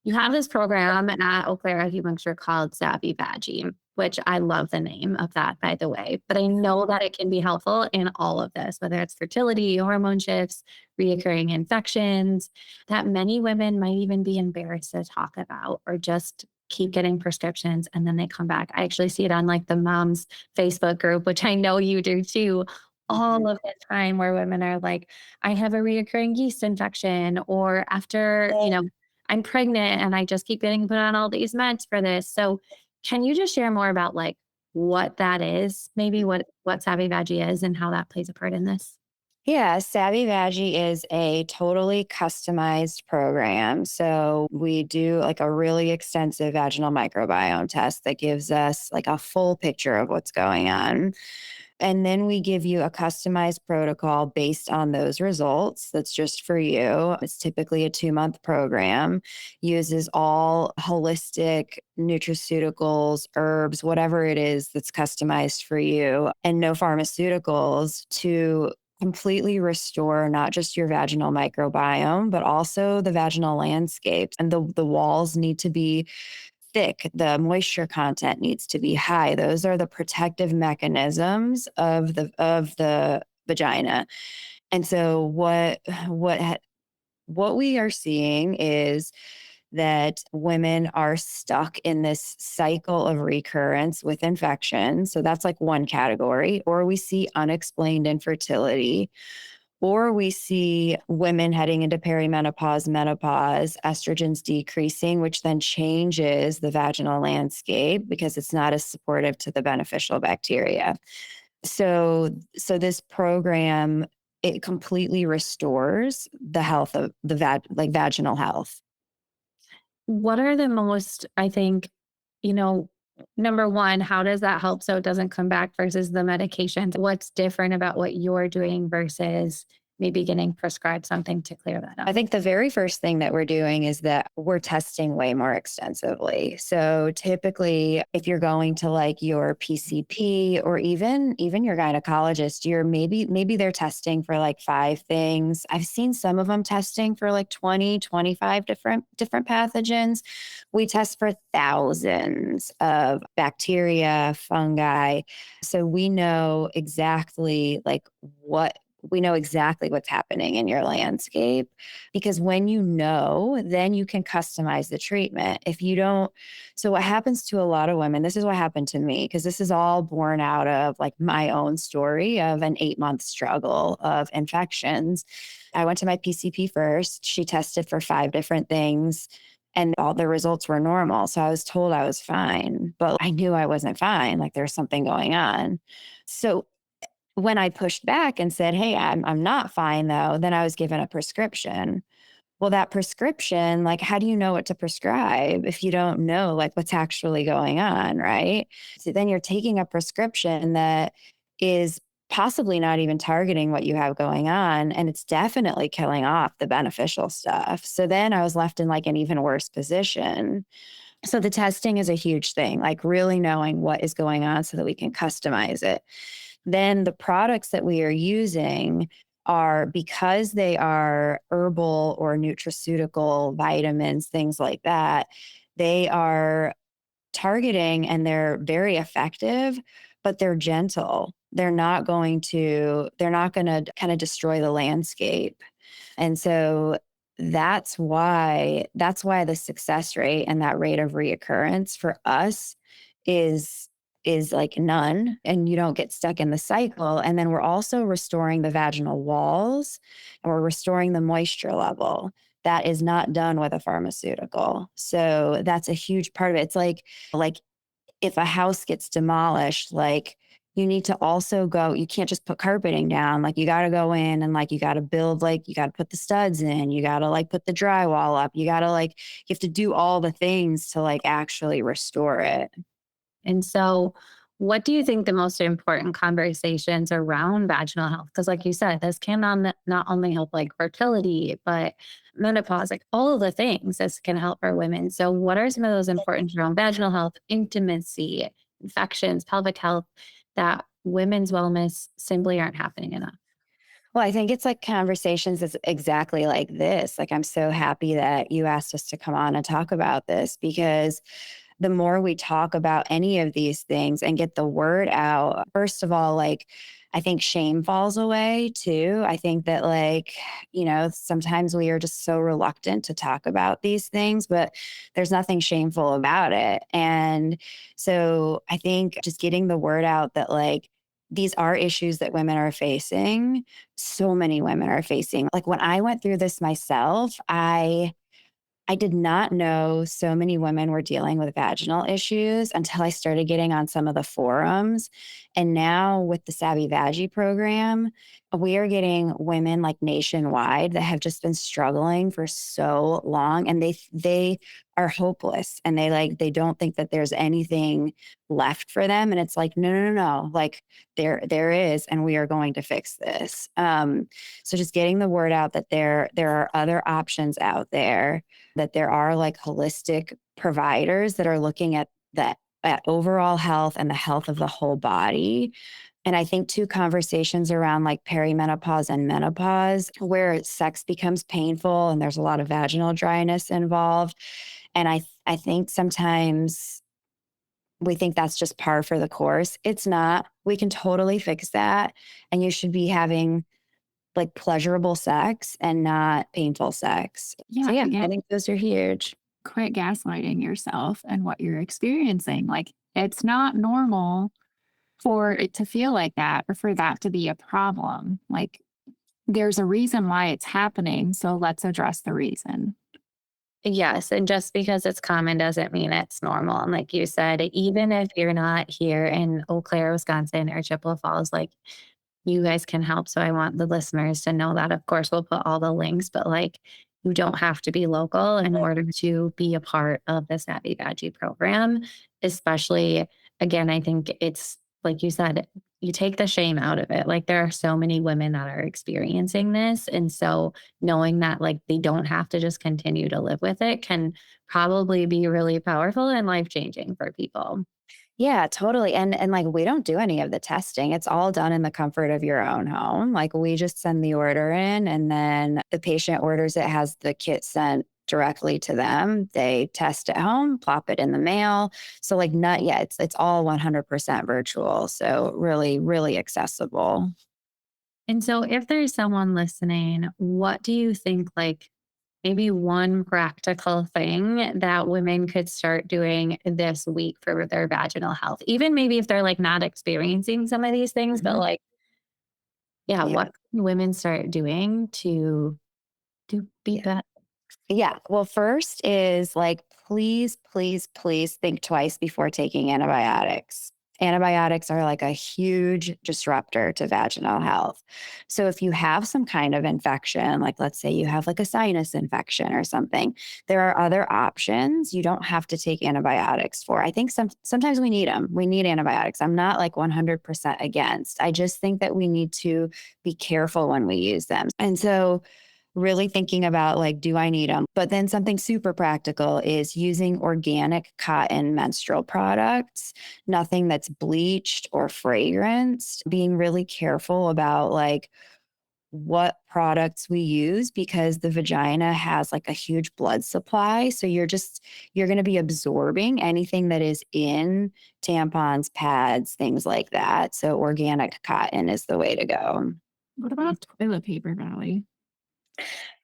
You have this program at Eau Claire Acupuncture called Savvy Vagi, which I love the name of that, by the way. But I know that it can be helpful in all of this, whether it's fertility, hormone shifts, reoccurring infections, that many women might even be embarrassed to talk about or just keep getting prescriptions and then they come back. I actually see it on like the moms Facebook group, which I know you do too, all Mhm. of the time where women are like, I have a reoccurring yeast infection, or after, I'm pregnant and I just keep getting put on all these meds for this. So can you just share more about like what that is? Maybe what Savvy Veggie is and how that plays a part in this? Yeah, Savvy Vagi is a totally customized program. So we do like a really extensive vaginal microbiome test that gives us like a full picture of what's going on. And then we give you a customized protocol based on those results. That's just for you. It's typically a 2-month program, uses all holistic nutraceuticals, herbs, whatever it is that's customized for you, and no pharmaceuticals to completely restore not just your vaginal microbiome, but also the vaginal landscape. And the walls need to be thick, the moisture content needs to be high. Those are the protective mechanisms of the vagina. And so what we are seeing is that women are stuck in this cycle of recurrence with infection. So that's like one category. Or we see unexplained infertility, or we see women heading into perimenopause, menopause, estrogens decreasing, which then changes the vaginal landscape because it's not as supportive to the beneficial bacteria. So this program, it completely restores the health of the vaginal health. What are the most, I think, you know, number one, how does that help so it doesn't come back versus the medications? What's different about what you're doing versus maybe getting prescribed something to clear that I up? think the very first thing that we're doing is that we're testing way more extensively. So typically, if you're going to like your PCP or even your gynecologist, you're maybe they're testing for like 5 things. I've seen some of them testing for like 20, 25 different pathogens. We test for thousands of bacteria, fungi. So we know exactly what's happening in your landscape, because when you know, then you can customize the treatment. If you don't, so what happens to a lot of women, this is what happened to me, because this is all born out of like my own story of an 8-month struggle of infections. I went to my PCP first. She tested for 5 different things and all the results were normal. So I was told I was fine, but I knew I wasn't fine. Like there's something going on. So when I pushed back and said, "Hey, I'm not fine though," then I was given a prescription. Well, that prescription, like, how do you know what to prescribe if you don't know like what's actually going on, right? So then you're taking a prescription that is possibly not even targeting what you have going on, and it's definitely killing off the beneficial stuff. So then I was left in like an even worse position. So the testing is a huge thing, like really knowing what is going on so that we can customize it. Then the products that we are using are, because they are herbal or nutraceutical, vitamins, things like that, they are targeting and they're very effective, but they're gentle. They're not going to kind of destroy the landscape. And so that's why the success rate and that rate of reoccurrence for us is like none, and you don't get stuck in the cycle. And then we're also restoring the vaginal walls, and we're restoring the moisture level. That is not done with a pharmaceutical. So that's a huge part of it. It's like if a house gets demolished, like you need to also go, you can't just put carpeting down. Like you got to go in and like you got to build, like you got to put the studs in, you got to like put the drywall up, you have to do all the things to like actually restore it. And so, what do you think the most important conversations around vaginal health? Because, like you said, this can not only help like fertility, but menopause, like all of the things this can help our women. So, what are some of those important around vaginal health, intimacy, infections, pelvic health that women's wellness simply aren't happening enough? Well, I think it's like conversations is exactly like this. Like, I'm so happy that you asked us to come on and talk about this because the more we talk about any of these things and get the word out, first of all, like, I think shame falls away too. I think that, like, sometimes we are just so reluctant to talk about these things, but there's nothing shameful about it. And so I think just getting the word out that, like, these are issues that women are facing. So many women are facing. Like, when I went through this myself, I did not know so many women were dealing with vaginal issues until I started getting on some of the forums. And now with the Savvy Vagi program, we are getting women like nationwide that have just been struggling for so long, and they are hopeless, and they don't think that there's anything left for them. And it's like, no, no, no, no. Like, there is, and we are going to fix this. So just getting the word out that there are other options out there, that there are like holistic providers that are looking at that, at overall health and the health of the whole body. And I think two conversations around like perimenopause and menopause, where sex becomes painful and there's a lot of vaginal dryness involved. And I think sometimes we think that's just par for the course. It's not. We can totally fix that. And you should be having like pleasurable sex and not painful sex. So Yeah, yeah, I again, think those are huge. quit gaslighting yourself and what you're experiencing. Like, it's not normal for it to feel like that or for that to be a problem. Like, there's a reason why it's happening. So let's address the reason. Yes. And just because it's common doesn't mean it's normal. And like you said, even if you're not here in Eau Claire, Wisconsin or Chippewa Falls, like you guys can help. So I want the listeners to know that. Of course, we'll put all the links, but like you don't have to be local in order to be a part of the Savvy Veggie program. Especially, again, I think it's like you said, you take the shame out of it. Like there are so many women that are experiencing this. And so knowing that like they don't have to just continue to live with it can probably be really powerful and life changing for people. Yeah, totally. And like we don't do any of the testing. It's all done in the comfort of your own home. Like we just send the order in, and then the patient orders it, has the kit sent directly to them. They test at home, plop it in the mail. So like not yet. It's all 100% virtual. So really, really accessible. And so, if there's someone listening, what do you think, like maybe one practical thing that women could start doing this week for their vaginal health? Even maybe if they're like not experiencing some of these things, but Mhm. like, yeah, Yeah. what can women start doing to beat that? Yeah. Well, first is like, please, please, please think twice before taking antibiotics. Antibiotics are like a huge disruptor to vaginal health. So, if you have some kind of infection, like let's say you have like a sinus infection or something, there are other options you don't have to take antibiotics for. I think sometimes we need them. We need antibiotics. I'm not like 100% against. I just think that we need to be careful when we use them. And so, really thinking about like, do I need them? But then something super practical is using organic cotton menstrual products, nothing that's bleached or fragranced, being really careful about like what products we use, because the vagina has like a huge blood supply. So you're going to be absorbing anything that is in tampons, pads, things like that. So organic cotton is the way to go. What about toilet paper, Valley?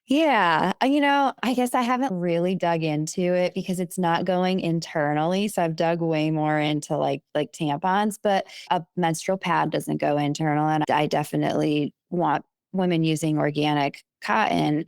Yeah, I guess I haven't really dug into it because it's not going internally. So I've dug way more into like tampons, but a menstrual pad doesn't go internal, and I definitely want women using organic cotton.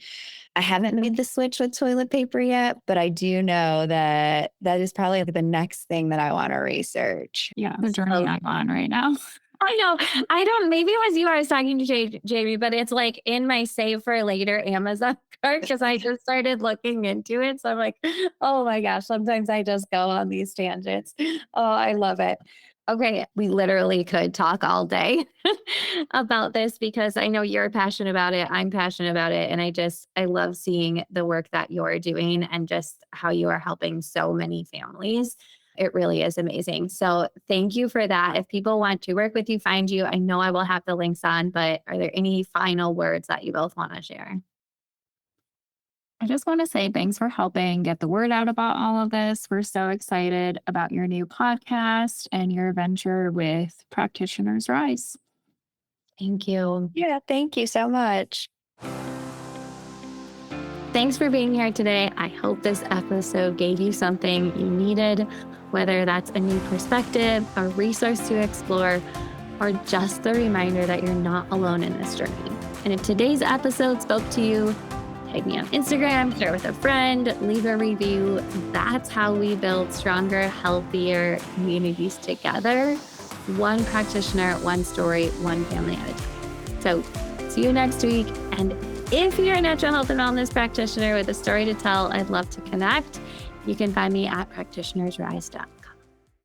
I haven't made the switch with toilet paper yet, but I do know that that is probably the next thing that I want to research. Yeah, the journey I'm on right now. I know. I don't, maybe it was you I was talking to Jamie, but it's like in my save for later Amazon cart because I just started looking into it. So I'm like, oh my gosh, sometimes I just go on these tangents. Oh, I love it. Okay. We literally could talk all day about this because I know you're passionate about it. I'm passionate about it. And I love seeing the work that you're doing and just how you are helping so many families. it really is amazing. So thank you for that. If people want to work with you, find you, I know I will have the links on, but are there any final words that you both want to share? I just want to say thanks for helping get the word out about all of this. We're so excited about your new podcast and your venture with Practitioners Rise. Thank you. Yeah, thank you so much. Thanks for being here today. I hope this episode gave you something you needed, whether that's a new perspective, a resource to explore, or just the reminder that you're not alone in this journey. And if today's episode spoke to you, tag me on Instagram, share with a friend, leave a review. That's how we build stronger, healthier communities together. One practitioner, one story, one family at a time. So see you next week. And if you're a natural health and wellness practitioner with a story to tell, I'd love to connect. You can find me at practitionersrise.com.